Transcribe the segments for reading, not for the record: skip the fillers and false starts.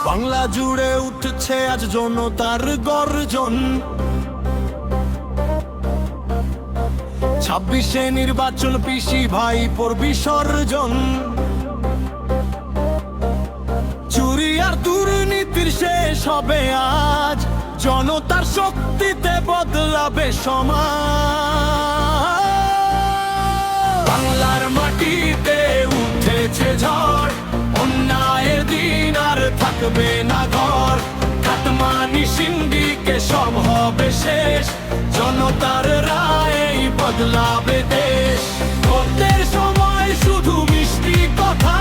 বাংলা জুড়ে উঠছে আজ জনতার গর্জন। 26শে নির্বাচন, পিসি ভাইপোর বিসর্জন। চুরি আর দুর্নীতির শেষ হবে আজ, জনতার শক্তিতে বদলাবে সমাজ। বাংলার মাটিতে উঠেছে ঝড়, অন্যায়ের দিন আর থাকবে না ঘর। কাটমানি সিন্ডিকে সব হবে শেষ, জনতার রায়েই বদলাবে দেশ। ভোটের সময় শুধু মিষ্টি কথা,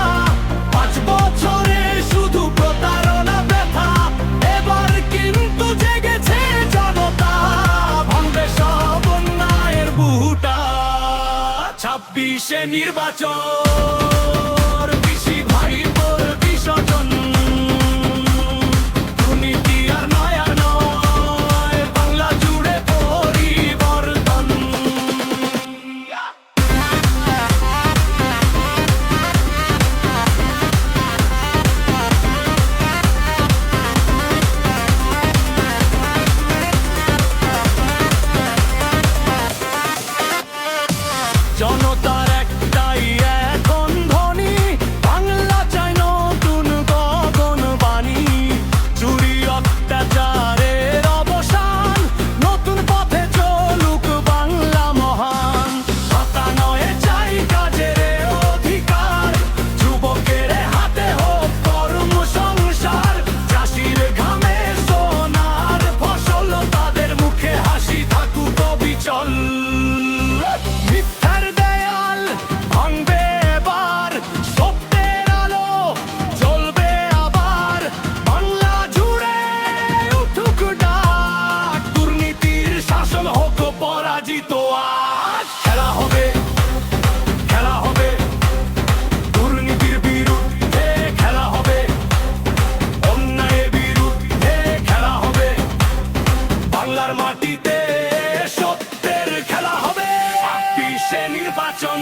5 বছরে শুধু প্রতারণা ব্যথা। এবার কিন্তু জেগেছে জনতা, ভাঙবে সব অন্যায়ের বুটা। 26শে নির্বাচন, পিসি ভাইপোর বিসর্জন। দুর্নীতি আর নয়া নয়, বাংলা জুড়ে পরিবর্তন। জনতার একটাই এখন ধ্বনি, বাংলা চাই নতুন গগন বাণী। চুরি অত্যাচারের অবসান, নতুন পথে চলুক বাংলা মহান। শতানয়ে চাই কাজের অধিকার, যুবকের হাতে হোক কর্মসংসার। চাষির ঘামে সোনার ফসল, তাদের মুখে হাসি থাকুক অবিচল। মিথ্যার দেয়াল ভাঙবে এবার, সত্যের আলো জ্বলবে আবার। বাংলা জুড়ে উঠুক ডাক, দুর্নীতির শাসন হোক পরাজিত আজ। খেলা হবে, খেলা হবে, দুর্নীতির বিরুদ্ধে খেলা হবে, অন্যায়ের বিরুদ্ধে খেলা হবে। বাংলার মাটিতে সত্যের খেলা হবে। 26শে নির্বাচন।